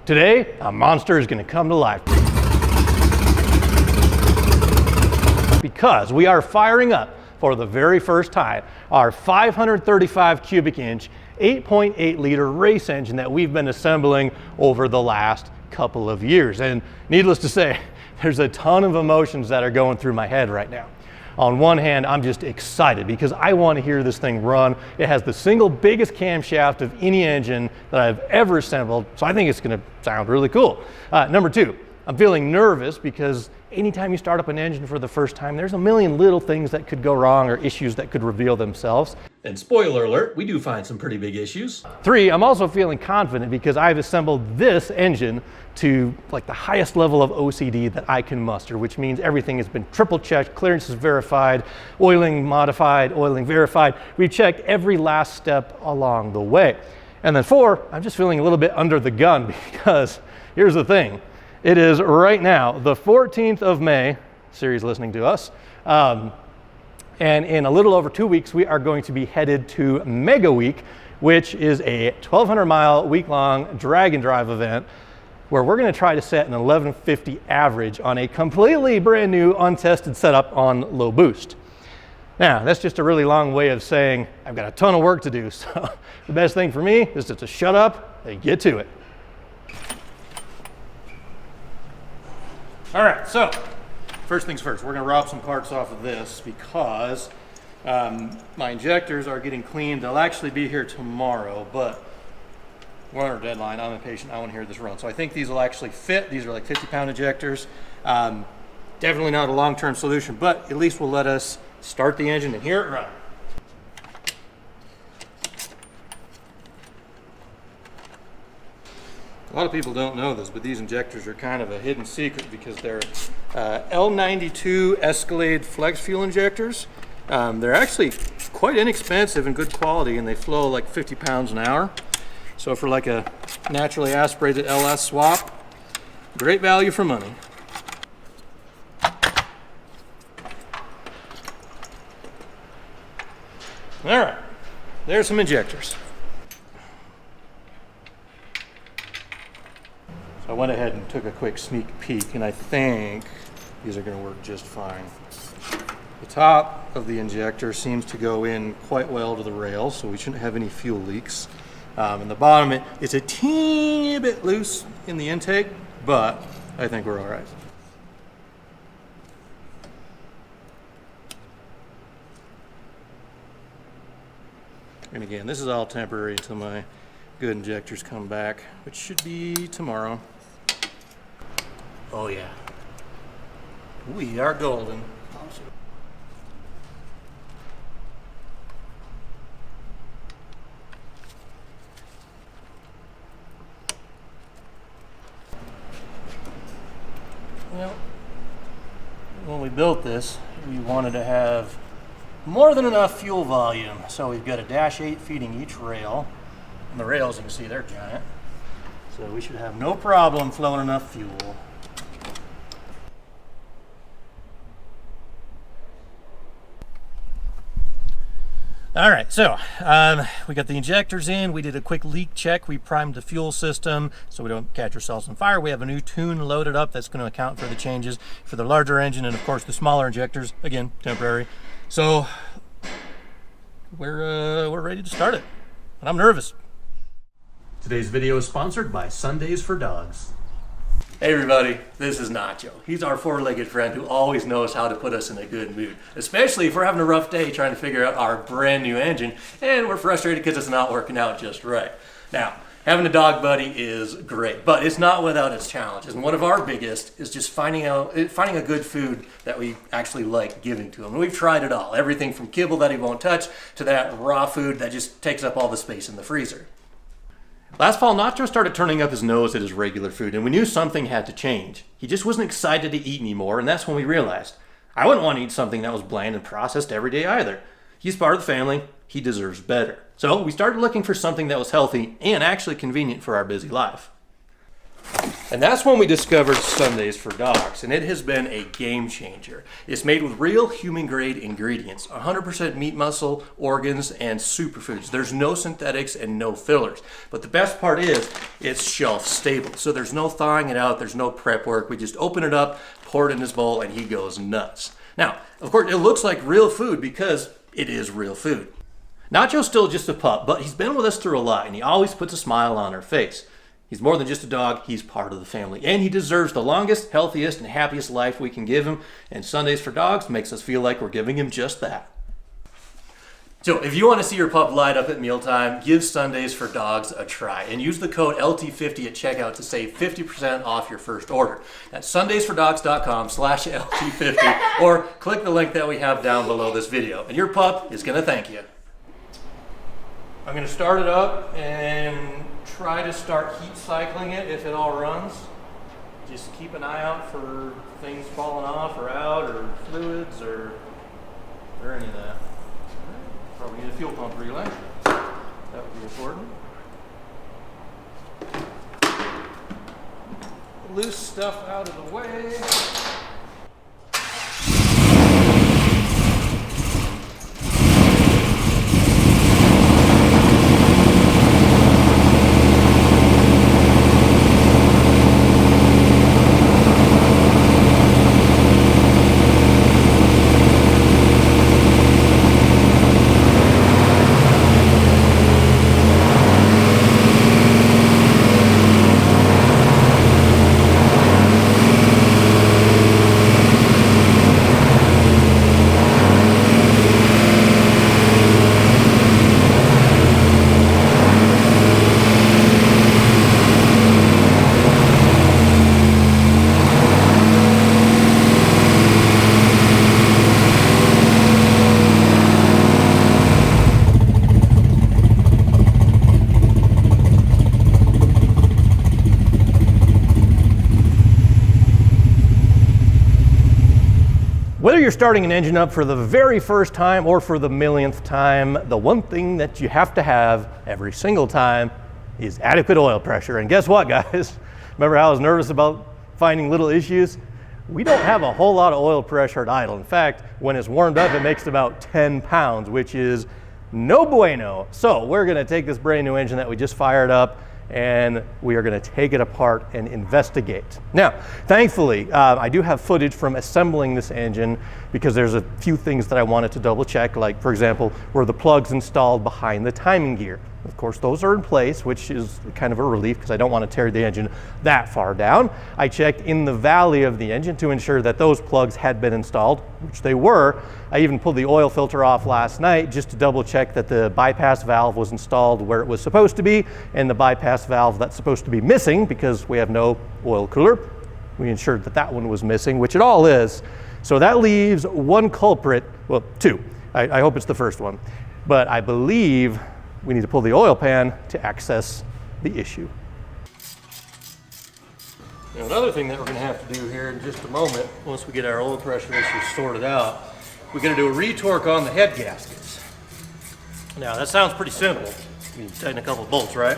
Today, a monster is going to come to life. Because we are firing up for the very first time our 535 cubic inch, 8.8 liter race engine that we've been assembling over the last couple of years. And needless to say, there's a ton of emotions that are going through my head right now. On one hand, I'm just excited because I want to hear this thing run. It has the single biggest camshaft of any engine that I've ever assembled, so I think it's going to sound really cool. Number two, I'm feeling nervous because anytime you start up an engine for the first time, there's a million little things that could go wrong or issues that could reveal themselves. And spoiler alert, we do find some pretty big issues. Three, I'm also feeling confident because I've assembled this engine to like the highest level of OCD that I can muster, which means everything has been triple checked, clearances verified, oiling modified, oiling verified. We've checked every last step along the way. And then four, I'm just feeling a little bit under the gun because here's the thing. It is right now the 14th of May, Siri's listening to us, and in a little over 2 weeks, we are going to be headed to Mega Week, which is a 1,200 mile week-long drag and drive event where we're going to try to set an 1150 average on a completely brand new untested setup on low boost. Now, that's just a really long way of saying I've got a ton of work to do, so the best thing for me is just to shut up and get to it. All right, so first things first, we're going to rob some parts off of this because my injectors are getting cleaned. They'll actually be here tomorrow, but we're on our deadline. I'm impatient. I want to hear this run. So I think these will actually fit. These are like 50-pound injectors. Definitely not a long-term solution, but at least will let us start the engine and hear it run. A lot of people don't know this, but these injectors are kind of a hidden secret because they're L92 Escalade flex fuel injectors. They're actually quite inexpensive and good quality, and they flow like 50 pounds an hour. So for like a naturally aspirated LS swap, great value for money. All right, there's some injectors. I went ahead and took a quick sneak peek, and I think these are going to work just fine. The top of the injector seems to go in quite well to the rail, so we shouldn't have any fuel leaks. And the bottom, it's a teeny bit loose in the intake, but I think we're all right. And again, this is all temporary until my good injectors come back, which should be tomorrow. Oh yeah, we are golden. Awesome. Well, when we built this, we wanted to have more than enough fuel volume. So we've got a dash 8 feeding each rail. And the rails, you can see, they're giant. So we should have no problem flowing enough fuel. All right, so we got the injectors in. We did a quick leak check. We primed the fuel system so we don't catch ourselves on fire. We have a new tune loaded up that's going to account for the changes for the larger engine and, of course, the smaller injectors. Again, temporary. So we're ready to start it, and I'm nervous. Today's video is sponsored by Sundays for Dogs. Hey everybody, this is Nacho. He's our four-legged friend who always knows how to put us in a good mood, especially if we're having a rough day trying to figure out our brand new engine and we're frustrated because it's not working out just right. Now, having a dog buddy is great, but it's not without its challenges. And one of our biggest is just finding a good food that we actually like giving to him. And we've tried it all, everything from kibble that he won't touch to that raw food that just takes up all the space in the freezer. Last fall, Nacho started turning up his nose at his regular food, and we knew something had to change. He just wasn't excited to eat anymore, and that's when we realized I wouldn't want to eat something that was bland and processed every day either. He's part of the family. He deserves better. So we started looking for something that was healthy and actually convenient for our busy life. And that's when we discovered Sundays for Dogs, and it has been a game changer. It's made with real human-grade ingredients, 100% meat, muscle, organs, and superfoods. There's no synthetics and no fillers. But the best part is it's shelf-stable, so there's no thawing it out, there's no prep work. We just open it up, pour it in his bowl, and he goes nuts. Now, of course, it looks like real food because it is real food. Nacho's still just a pup, but he's been with us through a lot, and he always puts a smile on our face. He's more than just a dog, he's part of the family. And he deserves the longest, healthiest, and happiest life we can give him. And Sundays for Dogs makes us feel like we're giving him just that. So if you want to see your pup light up at mealtime, give Sundays for Dogs a try. And use the code LT50 at checkout to save 50% off your first order. That's sundaysfordogs.com/LT50 or click the link that we have down below this video. And your pup is going to thank you. I'm going to start it up and try to start heat cycling it if it all runs. Just keep an eye out for things falling off or out or fluids or any of that. Probably need a fuel pump relay. That would be important. Loose stuff out of the way. Whether you're starting an engine up for the very first time or for the millionth time, the one thing that you have to have every single time is adequate oil pressure. And guess what, guys? Remember how I was nervous about finding little issues? We don't have a whole lot of oil pressure at idle. In fact, when it's warmed up, it makes about 10 pounds, which is no bueno. So we're gonna take this brand new engine that we just fired up and we are going to take it apart and investigate. Now, thankfully, I do have footage from assembling this engine because there's a few things that I wanted to double check, like, for example, were the plugs installed behind the timing gear? Of course, those are in place, which is kind of a relief because I don't want to tear the engine that far down. I checked in the valley of the engine to ensure that those plugs had been installed, which they were. I even pulled the oil filter off last night just to double check that the bypass valve was installed where it was supposed to be, and the bypass valve that's supposed to be missing because we have no oil cooler, we ensured that that one was missing, which it all is. So that leaves one culprit, well, two. I hope it's the first one, but I believe we need to pull the oil pan to access the issue. Now, another thing that we're going to have to do here in just a moment, once we get our oil pressure issues sorted out, we're going to do a retorque on the head gaskets. Now, that sounds pretty simple. You tighten a couple of bolts, right?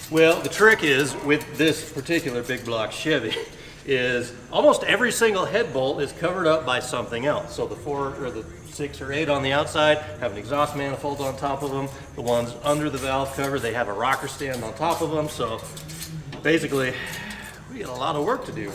Well, the trick is, with this particular big block Chevy, is almost every single head bolt is covered up by something else. So the 4 or the 6 or 8 on the outside have an exhaust manifold on top of them. The ones under the valve cover, they have a rocker stand on top of them. So basically, we got a lot of work to do.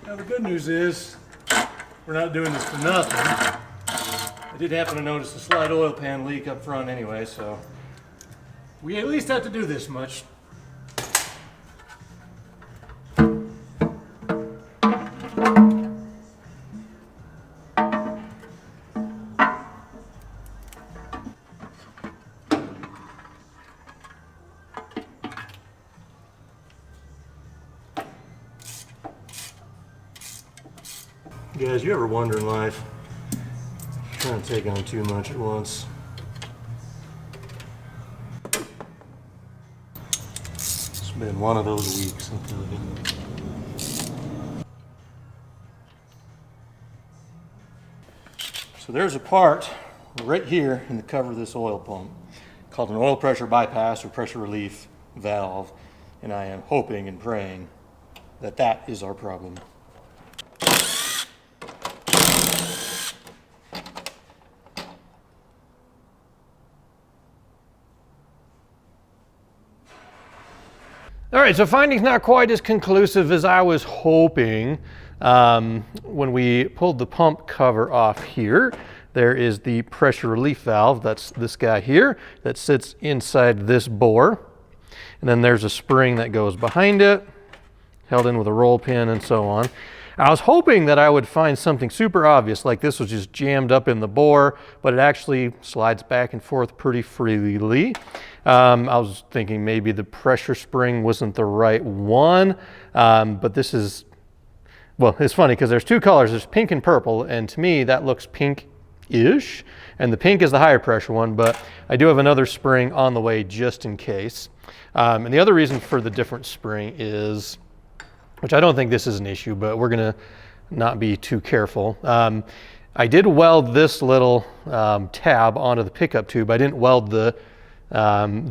Now the good news is, we're not doing this for nothing. I did happen to notice a slight oil pan leak up front anyway, so we at least have to do this much. Guys, you ever wonder in life, trying to take on too much at once? It's been one of those weeks, I'm telling you. So there's a part right here in the cover of this oil pump called an oil pressure bypass or pressure relief valve, and I am hoping and praying that that is our problem. All right, so findings not quite as conclusive as I was hoping. When we pulled the pump cover off here, there is the pressure relief valve, that's this guy here, that sits inside this bore. And then there's a spring that goes behind it, held in with a roll pin and so on. I was hoping that I would find something super obvious, like this was just jammed up in the bore, but it actually slides back and forth pretty freely. I was thinking maybe the pressure spring wasn't the right one, but this is, well, it's funny because there's two colors, there's pink and purple, and to me that looks pink-ish, and the pink is the higher pressure one, but I do have another spring on the way just in case. And the other reason for the different spring is, which I don't think this is an issue, but we're gonna not be too careful. I did weld this little tab onto the pickup tube. I didn't weld the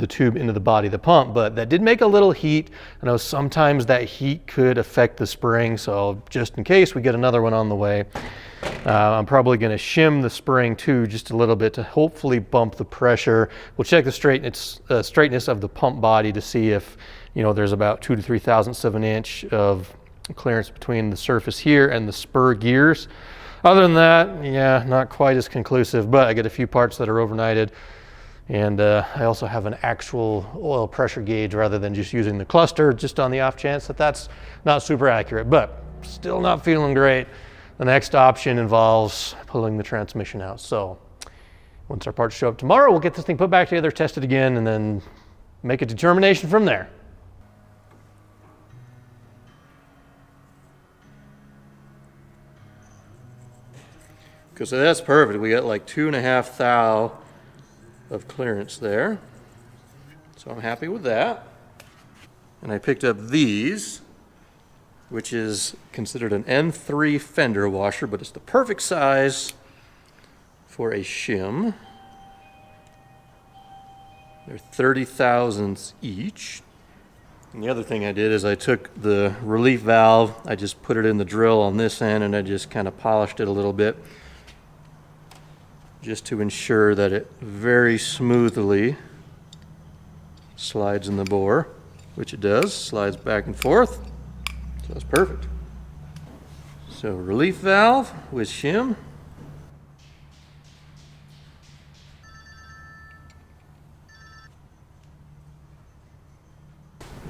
tube into the body of the pump, but that did make a little heat. I know sometimes that heat could affect the spring, so just in case we get another one on the way, I'm probably going to shim the spring too just a little bit to hopefully bump the pressure. We'll check the straightness of the pump body to see if, you know, there's about 2 to 3 thousandths of an inch of clearance between the surface here and the spur gears. Other than that, yeah, not quite as conclusive, but I get a few parts that are overnighted. And I also have an actual oil pressure gauge rather than just using the cluster, just on the off chance that that's not super accurate, but still not feeling great. The next option involves pulling the transmission out. So once our parts show up tomorrow, we'll get this thing put back together, test it again, and then make a determination from there. Okay, so that's perfect. We got like 2.5 thou of clearance there. So I'm happy with that. And I picked up these, which is considered an N3 fender washer, but it's the perfect size for a shim. They're 30 thousandths each. And the other thing I did is I took the relief valve, I just put it in the drill on this end, and I just kind of polished it a little bit, just to ensure that it very smoothly slides in the bore, which it does, slides back and forth. So that's perfect. So relief valve with shim.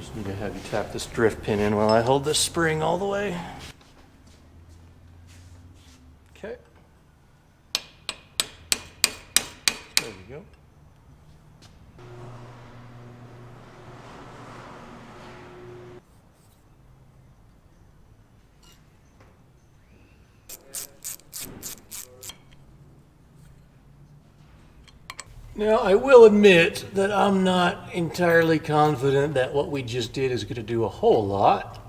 Just need to have you tap this drift pin in while I hold this spring all the way. Okay. There we go. Now, I will admit that I'm not entirely confident that what we just did is going to do a whole lot,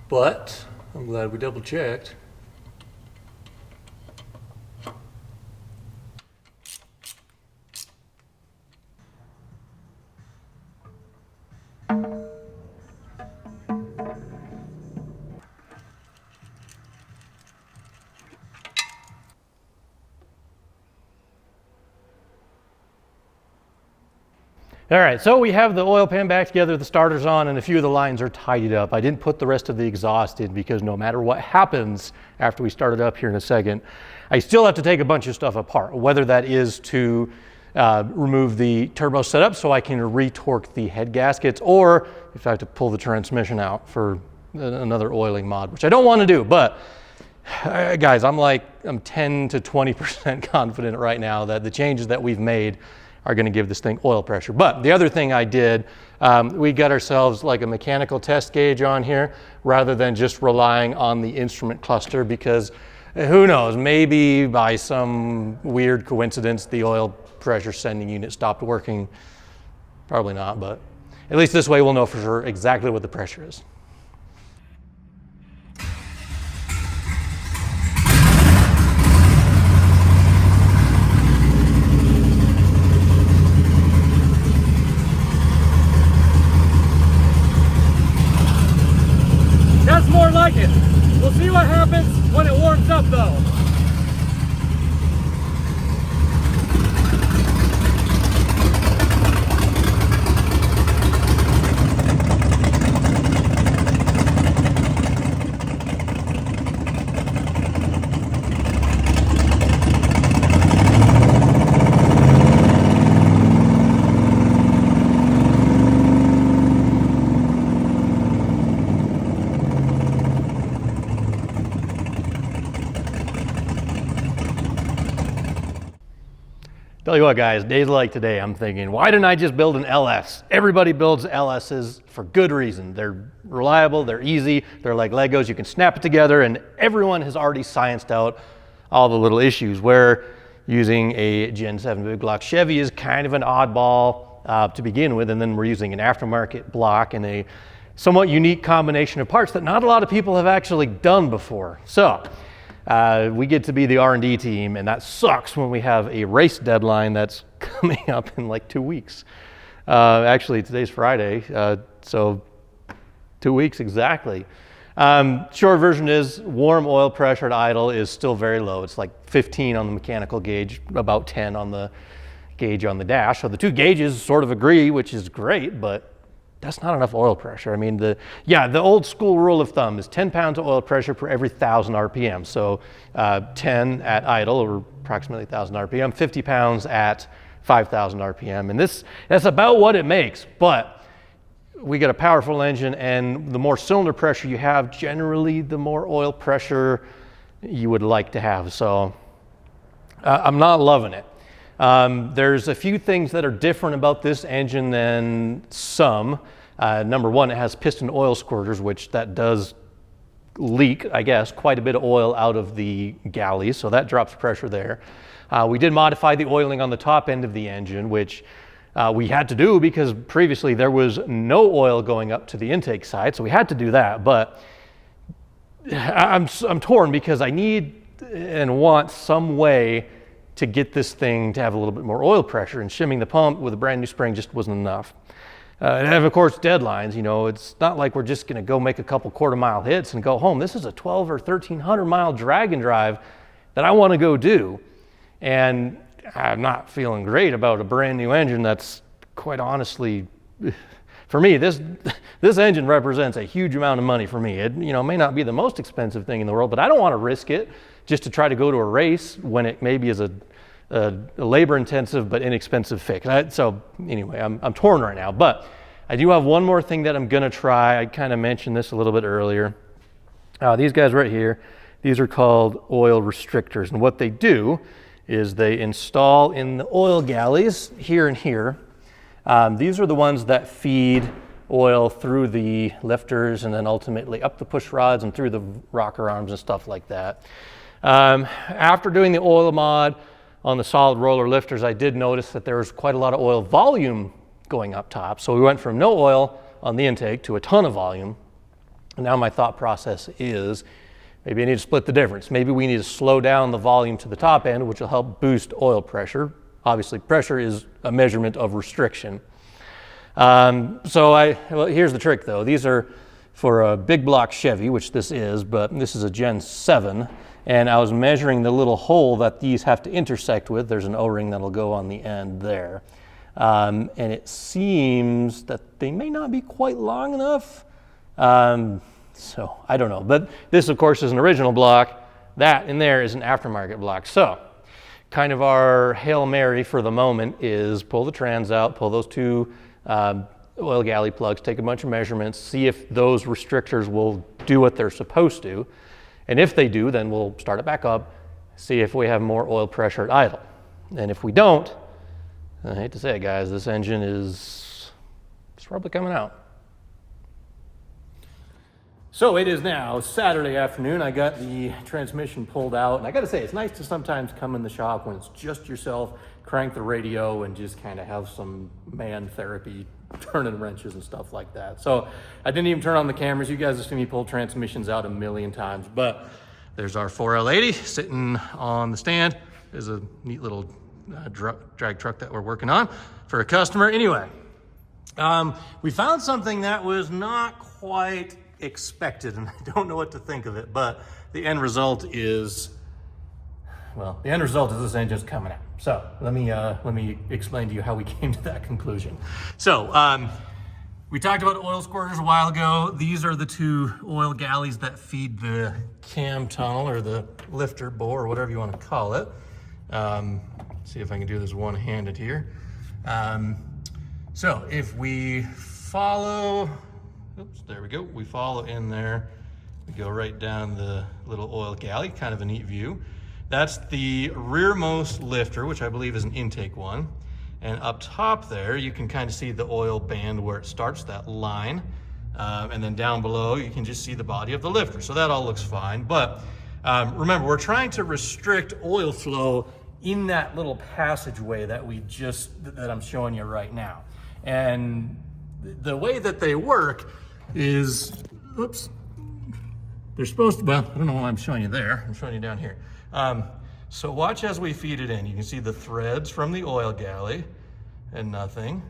but I'm glad we double checked. All right, so we have the oil pan back together, the starter's on, and a few of the lines are tidied up. I didn't put the rest of the exhaust in because no matter what happens after we start it up here in a second, I still have to take a bunch of stuff apart, whether that is to remove the turbo setup so I can retorque the head gaskets, or if I have to pull the transmission out for another oiling mod, which I don't want to do, but guys, I'm 10 to 20% confident right now that the changes that we've made are going to give this thing oil pressure. But the other thing I did we got ourselves like a mechanical test gauge on here rather than just relying on the instrument cluster, because who knows, maybe by some weird coincidence the oil pressure sending unit stopped working. Probably not, but at least this way we'll know for sure exactly what the pressure is. That's more like it. We'll see what happens when it warms up though. Tell you what, guys, days like today, I'm thinking, why didn't I just build an LS? Everybody builds LSs for good reason. They're reliable, they're easy, they're like Legos, you can snap it together, and everyone has already scienced out all the little issues, where using a Gen 7 big block Chevy is kind of an oddball to begin with, and then we're using an aftermarket block and a somewhat unique combination of parts that not a lot of people have actually done before. So we get to be the R&D team, and that sucks when we have a race deadline that's coming up in like 2 weeks. Actually, today's Friday, so 2 weeks exactly. Short version is warm oil pressure at idle is still very low. It's like 15 on the mechanical gauge, about 10 on the gauge on the dash. So the two gauges sort of agree, which is great, but that's not enough oil pressure. I mean, the old school rule of thumb is 10 pounds of oil pressure per every 1,000 RPM. So 10 at idle, or approximately 1,000 RPM, 50 pounds at 5,000 RPM. And that's about what it makes. But we got a powerful engine, and the more cylinder pressure you have, generally the more oil pressure you would like to have. So I'm not loving it. There's a few things that are different about this engine than some. Number one, it has piston oil squirters, which that does leak, I guess, quite a bit of oil out of the galleys, so that drops pressure there. We did modify the oiling on the top end of the engine, which we had to do because previously there was no oil going up to the intake side, so we had to do that. But I'm torn because I need and want some way to get this thing to have a little bit more oil pressure, and shimming the pump with a brand new spring just wasn't enough. And of course, deadlines, you know, it's not like we're just gonna go make a couple quarter-mile hits and go home. This is a 12 or 1,300 mile drag and drive that I wanna go do. And I'm not feeling great about a brand new engine that's, quite honestly, for me, this engine represents a huge amount of money for me. It, you know, may not be the most expensive thing in the world, but I don't wanna risk it just to try to go to a race when it maybe is a labor-intensive but inexpensive fix. So anyway, I'm torn right now, but I do have one more thing that I'm gonna try. I kind of mentioned this a little bit earlier. These guys right here, these are called oil restrictors, and what they do is they install in the oil galleys here and here. These are the ones that feed oil through the lifters and then ultimately up the push rods and through the rocker arms and stuff like that. After doing the oil mod on the solid roller lifters, I did notice that there was quite a lot of oil volume going up top. So we went from no oil on the intake to a ton of volume. And now my thought process is maybe I need to split the difference. Maybe we need to slow down the volume to the top end, which will help boost oil pressure. Obviously, pressure is a measurement of restriction. Well, here's the trick though. These are for a big block Chevy, which this is, but this is a Gen 7. And I was measuring the little hole that these have to intersect with. There's an O-ring that'll go on the end there. And it seems that they may not be quite long enough. So I don't know. But this, of course, is an original block. That in there is an aftermarket block. So kind of our Hail Mary for the moment is pull the trans out, pull those two oil galley plugs, take a bunch of measurements, see if those restrictors will do what they're supposed to. And if they do, then we'll start it back up, see if we have more oil pressure at idle. And if we don't, I hate to say it, guys, this engine is probably coming out. So it is now Saturday afternoon. I got the transmission pulled out, and I got to say, it's nice to sometimes come in the shop when it's just yourself, crank the radio, and just kind of have some man therapy, turning wrenches and stuff like that. So I didn't even turn on the cameras. You guys have seen me pull transmissions out a million times, but there's our 4L80 sitting on the stand. There's a neat little drag truck that we're working on for a customer. Anyway, we found something that was not quite expected, and I don't know what to think of it, but the end result is, well, the end result is this engine's coming out. So let me explain to you how we came to that conclusion. So we talked about oil squirters a while ago. These are the two oil galleys that feed the cam tunnel or the lifter bore or whatever you want to call it. See if I can do this one-handed here. So if we follow, oops, there we go. We follow in there. We go right down the little oil galley, kind of a neat view. That's the rearmost lifter, which I believe is an intake one. And up top there, you can kind of see the oil band where it starts, that line. And then down below, you can just see the body of the lifter. So that all looks fine. But remember, we're trying to restrict oil flow in that little passageway that I'm showing you right now. And the way that they work is, oops, they're supposed to, well, I don't know why I'm showing you there. I'm showing you down here. So watch as we feed it in. You can see the threads from the oil galley and nothing.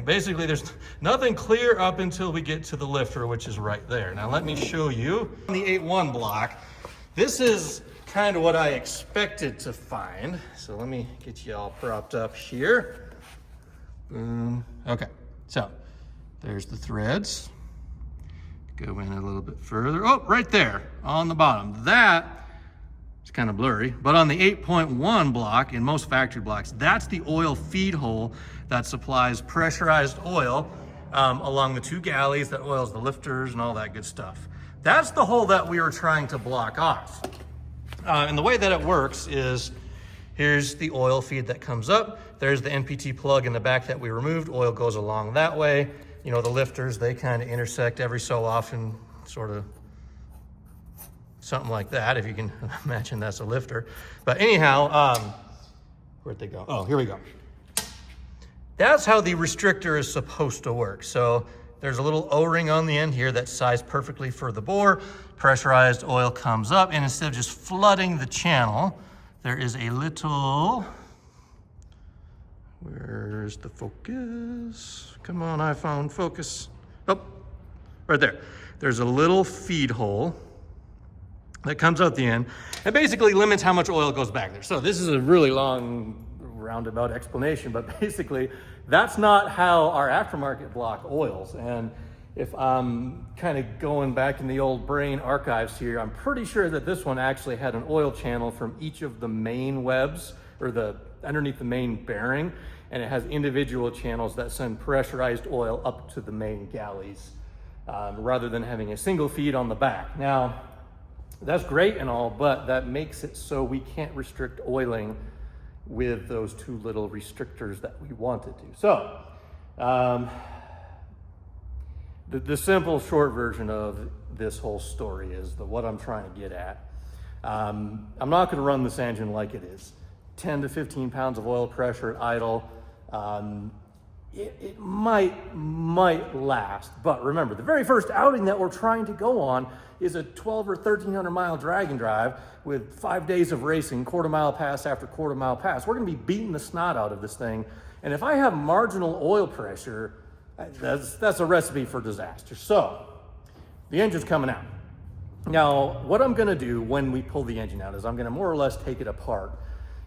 Basically, there's nothing clear up until we get to the lifter, which is right there. Now let me show you on the 8.1 block. This is kind of what I expected to find. So let me get you all propped up here. Boom. Okay, so there's the threads. Go in a little bit further. Oh, right there on the bottom. That is kind of blurry, but on the 8.1 block, in most factory blocks, that's the oil feed hole that supplies pressurized oil along the two galleys that oils the lifters and all that good stuff. That's the hole that we were trying to block off. And the way that it works is, here's the oil feed that comes up. There's the NPT plug in the back that we removed. Oil goes along that way. You know, the lifters, they kind of intersect every so often, sort of something like that, if you can imagine that's a lifter. But anyhow, where'd they go? Oh, here we go. That's how the restrictor is supposed to work. So there's a little O-ring on the end here that's sized perfectly for the bore. Pressurized oil comes up, and instead of just flooding the channel, there is a little, where's the focus? Come on, iPhone, focus. Oh, right there. There's a little feed hole that comes out the end and basically limits how much oil goes back there. So this is a really long, roundabout explanation, but basically that's not how our aftermarket block oils. And if I'm kind of going back in the old brain archives here, I'm pretty sure that this one actually had an oil channel from each of the main webs, or underneath the main bearing, and it has individual channels that send pressurized oil up to the main galleys, rather than having a single feed on the back. Now, that's great and all, but that makes it so we can't restrict oiling with those two little restrictors that we wanted to. So, the simple short version of this whole story is what I'm trying to get at. I'm not going to run this engine like it is. 10 to 15 pounds of oil pressure at idle. It might last, but remember, the very first outing that we're trying to go on is a 12 or 1300 mile drag and drive with 5 days of racing, quarter mile pass after quarter mile pass. We're going to be beating the snot out of this thing, and if I have marginal oil pressure, that's a recipe for disaster. So the engine's coming out. Now, what I'm going to do when we pull the engine out is I'm going to more or less take it apart.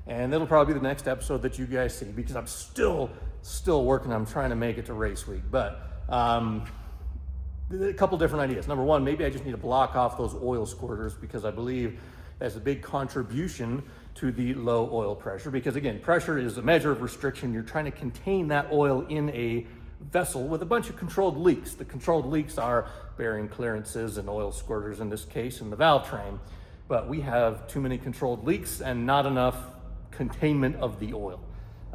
And it'll probably be the next episode that you guys see, because I'm still working. I'm trying to make it to race week. But a couple different ideas. Number one, maybe I just need to block off those oil squirters, because I believe that's a big contribution to the low oil pressure. Because again, pressure is a measure of restriction. You're trying to contain that oil in a vessel with a bunch of controlled leaks. The controlled leaks are bearing clearances and oil squirters in this case in the valve train. But we have too many controlled leaks and not enough containment of the oil.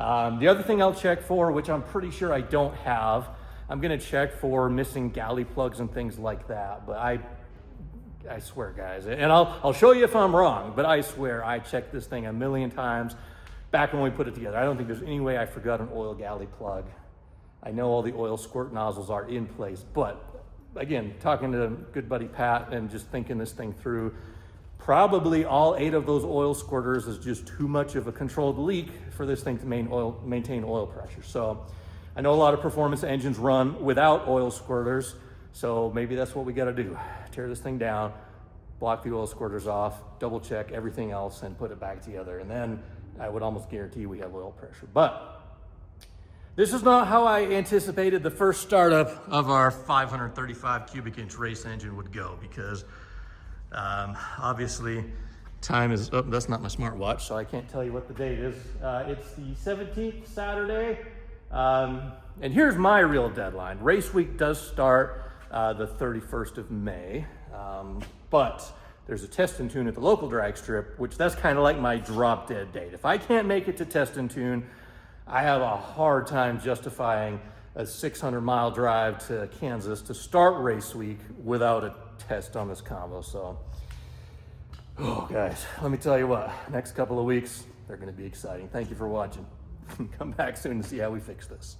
The other thing I'll check for, which I'm pretty sure I don't have, I'm gonna check for missing galley plugs and things like that. But I swear, guys, and I'll show you if I'm wrong, but I swear I checked this thing a million times back when we put it together. I don't think there's any way I forgot an oil galley plug. I know all the oil squirt nozzles are in place, but again, talking to good buddy Pat and just thinking this thing through, probably all 8 of those oil squirters is just too much of a controlled leak for this thing to maintain oil pressure. So I know a lot of performance engines run without oil squirters, so maybe that's what we gotta do. Tear this thing down, block the oil squirters off, double check everything else and put it back together. And then I would almost guarantee we have oil pressure. But this is not how I anticipated the first startup of our 535 cubic inch race engine would go, because obviously time is up. That's not my smartwatch, so I can't tell you what the date is. It's the 17th, Saturday. And here's my real deadline. Race week does start the 31st of May, but there's a test and tune at the local drag strip, which that's kind of like my drop dead date. If I can't make it to test and tune, I have a hard time justifying a 600-mile drive to Kansas to start race week without a test on this combo. So, oh guys, let me tell you what, next couple of weeks, they're gonna be exciting. Thank you for watching. Come back soon to see how we fix this.